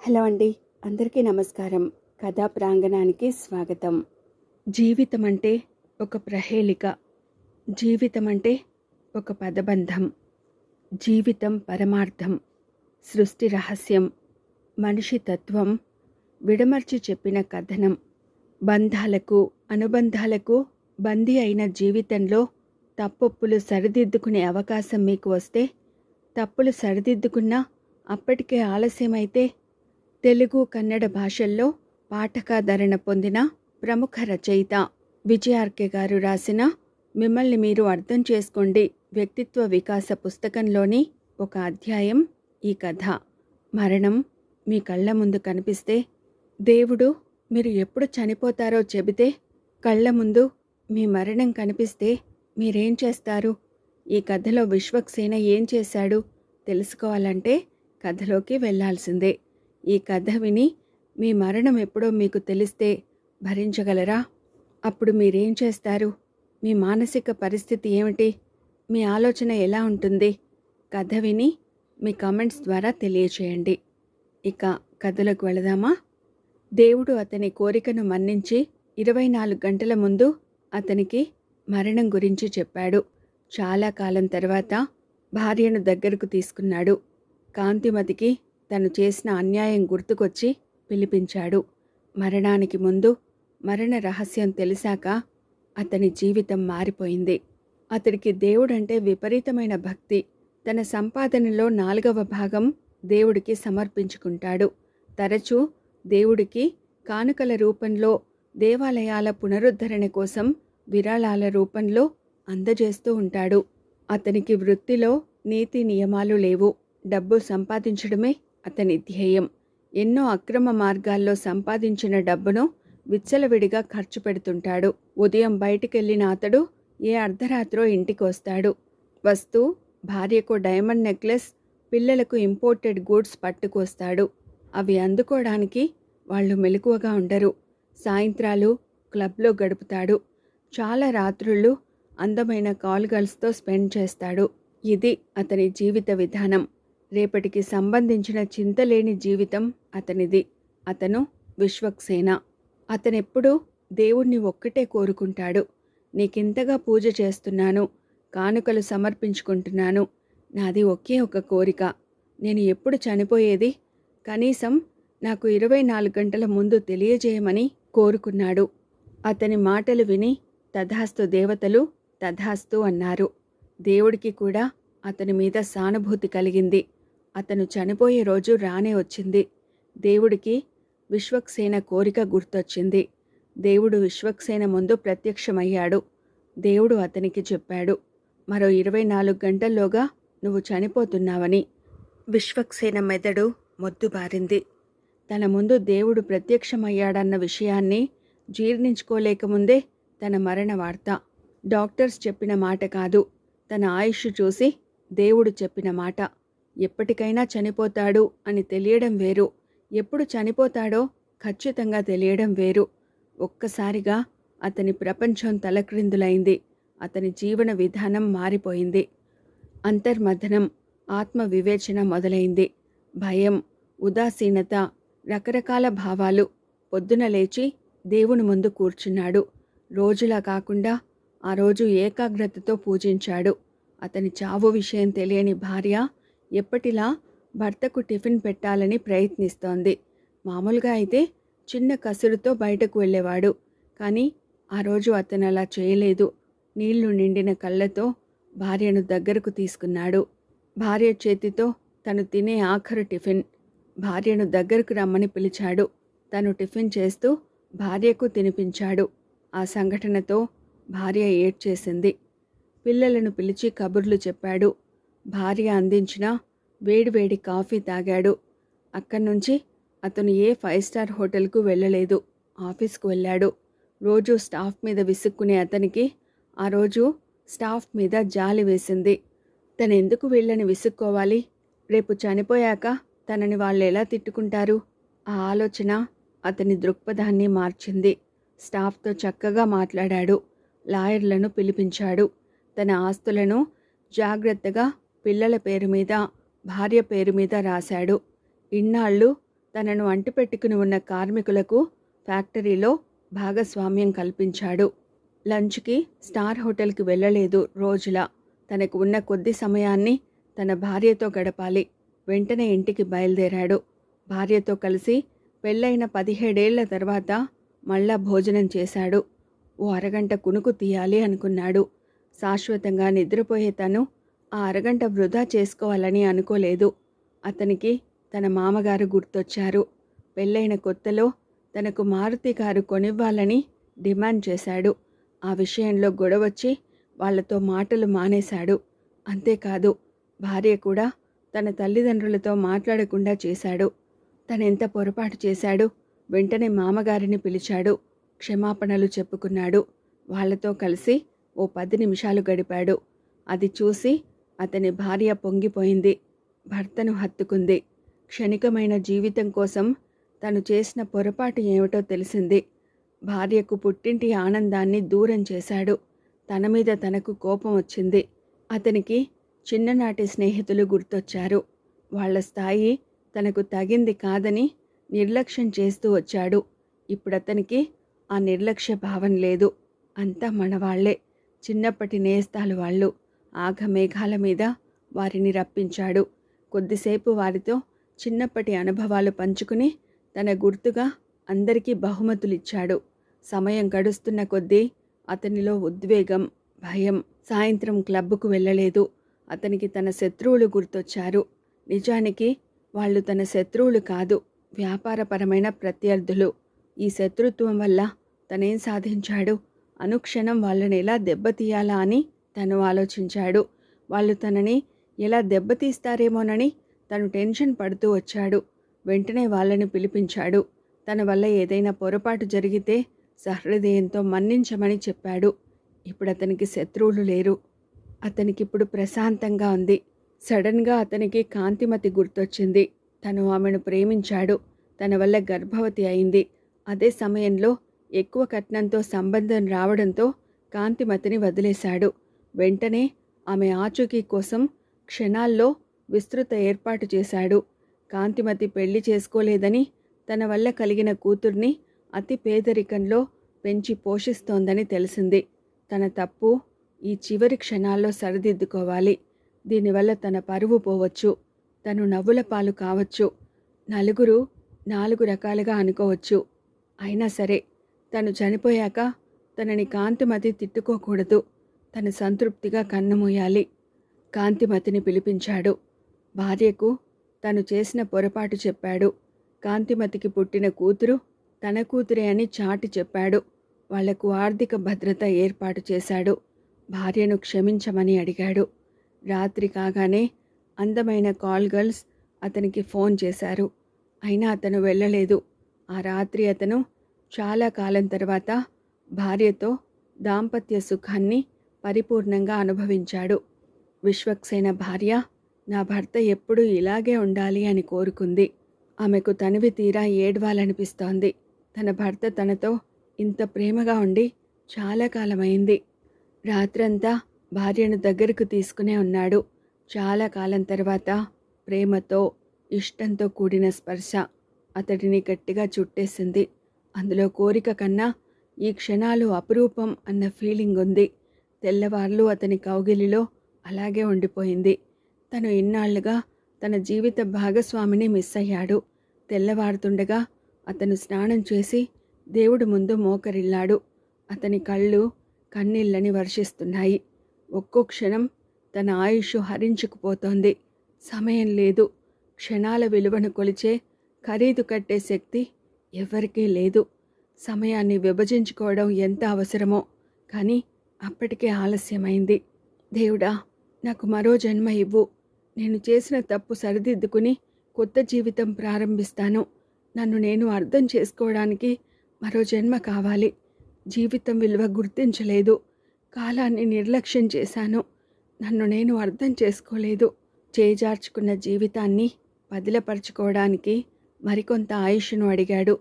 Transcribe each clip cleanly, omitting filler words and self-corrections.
Hello అండి. అందరికీ నమస్కారం. కథా ప్రాంగణానికి స్వాగతం. జీవితం అంటే ఒక ప్రహేళిక. జీవితం అంటే ఒక పదబంధం. జీవితం పరమార్థం, సృష్టి రహస్యం, మనిషి తత్వం, విడమర్చి చెప్పిన కథనం. బంధాలకు, అనుబంధాలకు బందీ అయిన జీవితంలో తప్పొప్పులు సరిదిద్దుకునే అవకాశం మీకు వస్తే, తప్పులు సరిదిద్దుకున్నా అప్పటికే ఆలస్యమైతే, తెలుగు, కన్నడ భాషల్లో పాఠకాదరణ పొందిన ప్రముఖ రచయిత విజయార్కే గారు రాసిన మిమ్మల్ని మీరు అర్థం చేసుకోండి వ్యక్తిత్వ వికాస పుస్తకంలోని ఒక అధ్యాయం ఈ కథ. మరణం మీ కళ్ళ ముందు కనిపిస్తే, దేవుడు మీరు ఎప్పుడు చనిపోతారో చెబితే, కళ్ళ ముందు మీ మరణం కనిపిస్తే మీరేం చేస్తారు? ఈ కథలో విశ్వక్సేన ఏం చేశాడు తెలుసుకోవాలంటే కథలోకి వెళ్ళాల్సిందే. ఈ కథ విని మీ మరణం ఎప్పుడో మీకు తెలిస్తే భరించగలరా? అప్పుడు మీరేం చేస్తారు? మీ మానసిక పరిస్థితి ఏమిటి? మీ ఆలోచన ఎలా ఉంటుంది? కథ విని మీ కామెంట్స్ ద్వారా తెలియచేయండి. ఇక కథలకు వెళదామా? దేవుడు అతని కోరికను మన్నించి 24 గంటల ముందు అతనికి మరణం గురించి చెప్పాడు. చాలా కాలం తర్వాత భార్యను దగ్గరకు తీసుకున్నాడు. కాంతిమతికి తను చేసిన అన్యాయం గుర్తుకొచ్చి పిలిపించాడు. మరణానికి ముందు మరణ రహస్యం తెలిసాక అతని జీవితం మారిపోయింది. అతడికి దేవుడంటే విపరీతమైన భక్తి. తన సంపాదనలో 4వ భాగం దేవుడికి సమర్పించుకుంటాడు. తరచూ దేవుడికి కానుకల రూపంలో, దేవాలయాల పునరుద్ధరణ కోసం విరాళాల రూపంలో అందజేస్తూ ఉంటాడు. అతనికి వృత్తిలో నీతి నియమాలు లేవు. డబ్బు సంపాదించడమే అతని ధ్యేయం. ఎన్నో అక్రమ మార్గాల్లో సంపాదించిన డబ్బును విచ్చలవిడిగా ఖర్చు పెడుతుంటాడు. ఉదయం బయటికెళ్లిన అతడు ఏ అర్ధరాత్రో ఇంటికి వస్తాడు. వస్తూ భార్యకు డైమండ్ నెక్లెస్, పిల్లలకు ఇంపోర్టెడ్ గూడ్స్ పట్టుకొస్తాడు. అవి అందుకోవడానికి వాళ్ళు మెలకువగా ఉండరు. సాయంత్రాలు క్లబ్లో గడుపుతాడు. చాలా రాత్రుళ్ళు అందమైన కాల్ గర్ల్స్తో స్పెండ్ చేస్తాడు. ఇది అతని జీవిత విధానం. రేపటికి సంబంధించిన చింతలేని జీవితం అతనిది. అతను విశ్వక్సేన. అతనెప్పుడూ దేవుణ్ణి ఒక్కటే కోరుకుంటాడు. నీకింతగా పూజ చేస్తున్నాను, కానుకలు సమర్పించుకుంటున్నాను. నాది ఒకే ఒక కోరిక. నేను ఎప్పుడు చనిపోయేది కనీసం నాకు 24 గంటల ముందు తెలియజేయమని కోరుకున్నాడు. అతని మాటలు విని తథాస్తు దేవతలు తథాస్తు అన్నారు. దేవుడికి కూడా అతని మీద సానుభూతి కలిగింది. అతను చనిపోయే రోజు రానే వచ్చింది. దేవుడికి విశ్వక్సేన కోరిక గుర్తొచ్చింది. దేవుడు విశ్వక్సేన ముందు ప్రత్యక్షమయ్యాడు. దేవుడు అతనికి చెప్పాడు, మరో 24 గంటల్లోగా నువ్వు చనిపోతున్నావని. విశ్వక్సేన మెదడు మొద్దుబారింది. తన ముందు దేవుడు ప్రత్యక్షమయ్యాడన్న విషయాన్ని జీర్ణించుకోలేకముందే తన మరణ వార్త. డాక్టర్స్ చెప్పిన మాట కాదు, తన ఆయుష్ చూసి దేవుడు చెప్పిన మాట. ఎప్పటికైనా చనిపోతాడు అని తెలియడం వేరు, ఎప్పుడు చనిపోతాడో ఖచ్చితంగా తెలియడం వేరు. ఒక్కసారిగా అతని ప్రపంచం తలక్రిందులైంది. అతని జీవన విధానం మారిపోయింది. అంతర్మథనం, ఆత్మ వివేచన మొదలైంది. భయం, ఉదాసీనత, రకరకాల భావాలు. పొద్దున లేచి దేవుని ముందు కూర్చున్నాడు. రోజులా కాకుండా ఆ రోజు ఏకాగ్రతతో పూజించాడు. అతని చావు విషయం తెలియని భార్య ఎప్పటిలా భర్తకు టిఫిన్ పెట్టాలని ప్రయత్నిస్తోంది. మామూలుగా అయితే చిన్న కసురుతో బయటకు వెళ్ళేవాడు. కానీ ఆ రోజు అతను అలా చేయలేదు. నీళ్లు నిండిన కళ్ళతో భార్యను దగ్గరకు తీసుకున్నాడు. భార్య చేతితో తను తినే ఆఖరు టిఫిన్. భార్యను దగ్గరకు రమ్మని పిలిచాడు. తను టిఫిన్ చేస్తూ భార్యకు తినిపించాడు. ఆ సంఘటనతో భార్య ఏడ్చేసింది. పిల్లలను పిలిచి కబుర్లు చెప్పాడు. భార్య అందించిన వేడివేడి కాఫీ తాగాడు. అక్కడి నుంచి అతను ఏ 5 స్టార్ హోటల్కు వెళ్ళలేదు. ఆఫీస్కు వెళ్ళాడు. రోజు స్టాఫ్ మీద విసుక్కునే అతనికి ఆ రోజు స్టాఫ్ మీద జాలి వేసింది. తనెందుకు వీళ్ళని విసుక్కోవాలి? రేపు చనిపోయాక తనని వాళ్ళు ఎలా తిట్టుకుంటారు? ఆ ఆలోచన అతని దృక్పథాన్ని మార్చింది. స్టాఫ్తో చక్కగా మాట్లాడాడు. లాయర్లను పిలిపించాడు. తన ఆస్తులను జాగ్రత్తగా పిల్లల పేరు మీద, భార్య పేరు మీద రాశాడు. ఇన్నాళ్ళు తనను అంటిపెట్టుకుని ఉన్న కార్మికులకు ఫ్యాక్టరీలో భాగస్వామ్యం కల్పించాడు. లంచ్కి స్టార్ హోటల్కి వెళ్ళలేదు రోజులా. తనకు ఉన్న కొద్ది సమయాన్ని తన భార్యతో గడపాలి. వెంటనే ఇంటికి బయలుదేరాడు. భార్యతో కలిసి పెళ్ళైన 17 ఏళ్ల తర్వాత మళ్ళా భోజనం చేశాడు. ఓ అరగంట కునుకు తీయాలి అనుకున్నాడు. శాశ్వతంగా నిద్రపోయే తను ఆ అరగంట వృధా చేసుకోవాలని అనుకోలేదు. అతనికి తన మామగారు గుర్తొచ్చారు. పెళ్ళైన కొత్తలో తనకు మారుతి కారు కొనివ్వాలని డిమాండ్ చేశాడు. ఆ విషయంలో గొడవచ్చి వాళ్లతో మాటలు మానేశాడు. అంతేకాదు, భార్య కూడా తన తల్లిదండ్రులతో మాట్లాడకుండా చేశాడు. తనెంత పొరపాటు చేశాడు. వెంటనే మామగారిని పిలిచాడు. క్షమాపణలు చెప్పుకున్నాడు. వాళ్లతో కలిసి ఓ 10 నిమిషాలు గడిపాడు. అది చూసి అతని భార్య పొంగిపోయింది. భర్తను హత్తుకుంది. క్షణికమైన జీవితం కోసం తను చేసిన పొరపాటు ఏమిటో తెలిసింది. భార్యకు పుట్టింటి ఆనందాన్ని దూరం చేశాడు. తన మీద తనకు కోపం వచ్చింది. అతనికి చిన్ననాటి స్నేహితులు గుర్తొచ్చారు. వాళ్ల స్థాయి తనకు తగింది కాదని నిర్లక్ష్యం చేస్తూ వచ్చాడు. ఇప్పుడతనికి ఆ నిర్లక్ష్య భావం లేదు. అంతా మనవాళ్లే, చిన్నప్పటి నేస్తాలు వాళ్ళు. ఆఘమేఘాల మీద వారిని రప్పించాడు. కొద్దిసేపు వారితో చిన్నప్పటి అనుభవాలు పంచుకుని తన గుర్తుగా అందరికీ బహుమతులిచ్చాడు. సమయం గడుస్తున్న కొద్దీ అతనిలో ఉద్వేగం, భయం. సాయంత్రం క్లబ్కు వెళ్ళలేదు. అతనికి తన శత్రువులు గుర్తొచ్చారు. నిజానికి వాళ్ళు తన శత్రువులు కాదు, వ్యాపారపరమైన ప్రత్యర్థులు. ఈ శత్రుత్వం వల్ల తనేం సాధించాడు? అనుక్షణం వాళ్ళని ఎలా దెబ్బతీయాలా అని తను ఆలోచించాడు. వాళ్ళు తనని ఎలా దెబ్బతీస్తారేమోనని తను టెన్షన్ పడుతూ వచ్చాడు. వెంటనే వాళ్ళని పిలిపించాడు. తన వల్ల ఏదైనా పొరపాటు జరిగితే సహృదయంతో మన్నించమని చెప్పాడు. ఇప్పుడు అతనికి శత్రువులు లేరు. అతనికిప్పుడు ప్రశాంతంగా ఉంది. సడన్గా అతనికి కాంతిమతి గుర్తొచ్చింది. తను ఆమెను ప్రేమించాడు. తన వల్ల గర్భవతి అయింది. అదే సమయంలో ఎక్కువ కట్నంతో సంబంధం రావడంతో కాంతిమతిని వదిలేశాడు. వెంటనే ఆమె ఆచూకీ కోసం క్షణాల్లో విస్తృత ఏర్పాటు చేశాడు. కాంతిమతి పెళ్లి చేసుకోలేదని, తన వల్ల కలిగిన కూతుర్ని అతి పేదరికంలో పెంచి పోషిస్తోందని తెలిసింది. తన తప్పు ఈ చివరి క్షణాల్లో సరిదిద్దుకోవాలి. దీనివల్ల తన పరువు పోవచ్చు. తను నవ్వుల పాలు కావచ్చు. నలుగురు 4 రకాలుగా అనుకోవచ్చు. అయినా సరే, తను చనిపోయాక తనని కాంతిమతి తిట్టుకోకూడదు. తను సంతృప్తిగా కన్నుమూయాలి. కాంతిమతిని పిలిపించాడు. భార్యకు తను చేసిన పొరపాటు చెప్పాడు. కాంతిమతికి పుట్టిన కూతురు తన కూతురే అని చాటి చెప్పాడు. వాళ్లకు ఆర్థిక భద్రత ఏర్పాటు చేశాడు. భార్యను క్షమించమని అడిగాడు. రాత్రి కాగానే అందమైన కాల్ గర్ల్స్ అతనికి ఫోన్ చేశారు. అయినా అతను వెళ్ళలేదు. ఆ రాత్రి అతను చాలా కాలం తర్వాత భార్యతో దాంపత్య సుఖాన్ని పరిపూర్ణంగా అనుభవించాడు. విశ్వక్సేన భార్య నా భర్త ఎప్పుడూ ఇలాగే ఉండాలి అని కోరుకుంది. ఆమెకు తనివి తీరా ఏడవాలనిపిస్తోంది. తన భర్త తనతో ఇంత ప్రేమగా ఉండి చాలా కాలమైంది. రాత్రంతా భార్యను దగ్గరకు తీసుకునే ఉన్నాడు. చాలా కాలం తర్వాత ప్రేమతో, ఇష్టంతో కూడిన స్పర్శ అతడిని గట్టిగా చుట్టేసింది. అందులో కోరిక కన్నా ఈ క్షణాలు అపురూపం అన్న ఫీలింగ్ ఉంది. తెల్లవార్లు అతని కౌగిలిలో అలాగే ఉండిపోయింది. తను ఇన్నాళ్లుగా తన జీవిత భాగస్వామిని మిస్ అయ్యాడు. తెల్లవారుతుండగా అతను స్నానం చేసి దేవుడి ముందు మోకరిల్లాడు. అతని కళ్ళు కన్నీళ్ళని వర్షిస్తున్నాయి. ఒక్కో క్షణం తన ఆయుష్ హరించుకుపోతోంది. సమయం లేదు. క్షణాల విలువను కొలిచే, ఖరీదు కట్టే శక్తి ఎవ్వరికీ లేదు. సమయాన్ని విభజించుకోవడం ఎంత అవసరమో, కానీ అప్పటికే ఆలస్యమైంది. దేవుడా, నాకు మరో జన్మ ఇవ్వు. నేను చేసిన తప్పు సరిదిద్దుకుని కొత్త జీవితం ప్రారంభిస్తాను. నన్ను నేను అర్థం చేసుకోవడానికి మరో జన్మ కావాలి. జీవితం విలువ గుర్తించలేదు. కాలాన్ని నిర్లక్ష్యం చేశాను. నన్ను నేను అర్థం చేసుకోలేదు. చేజార్చుకున్న జీవితాన్ని పదిలపరుచుకోవడానికి మరికొంత ఆయుష్ను అడిగాడు.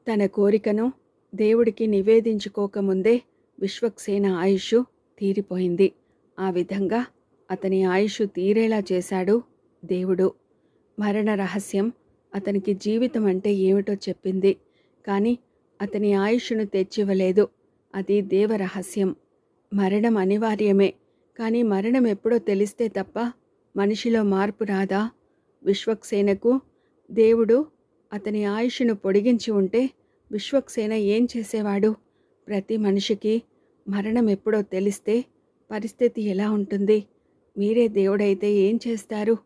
తన కోరికను దేవుడికి నివేదించుకోకముందే విశ్వక్సేన ఆయుష్ తీరిపోయింది. ఆ విధంగా అతని ఆయుష్ తీరేలా చేశాడు దేవుడు. మరణ రహస్యం అతనికి జీవితం అంటే ఏమిటో చెప్పింది. కానీ అతని ఆయుష్ను తెచ్చివ్వలేదు. అది దేవరహస్యం. మరణం అనివార్యమే. కానీ మరణం ఎప్పుడో తెలిస్తే తప్ప మనిషిలో మార్పు రాదా? విశ్వక్సేనకు దేవుడు అతని ఆయుష్ను పొడిగించి ఉంటే విశ్వక్సేన ఏం చేసేవాడు? ప్రతి మనిషికి మరణం ఎప్పుడో తెలిస్తే పరిస్థితి ఎలా ఉంటుంది? మీరే దేవుడైతే ఏం చేస్తారు?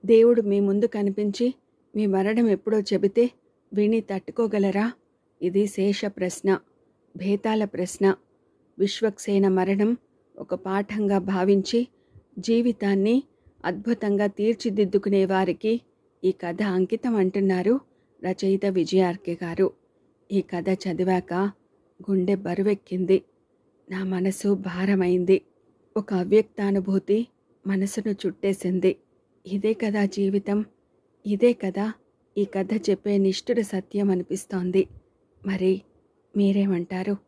దేవుడు మీ ముందు కనిపించి మీ మరణం ఎప్పుడో చెబితే విని తట్టుకోగలరా? ఇది శేష ప్రశ్న, భేతాల ప్రశ్న. విశ్వక్సేన మరణం ఒక పాఠంగా భావించి జీవితాన్ని అద్భుతంగా తీర్చిదిద్దుకునే వారికి ఈ కథ అంకితం అంటున్నారు రచయిత విజయార్కే గారు. ఈ కథ చదివాక గుండె బరువెక్కింది. నా మనసు భారమైంది. ఒక అవ్యక్తానుభూతి మనసును చుట్టేసింది. ఇదే కదా జీవితం, ఇదే కదా ఈ కథ చెప్పే నిష్ఠుర సత్యం అనిపిస్తోంది. మరి మీరేమంటారు?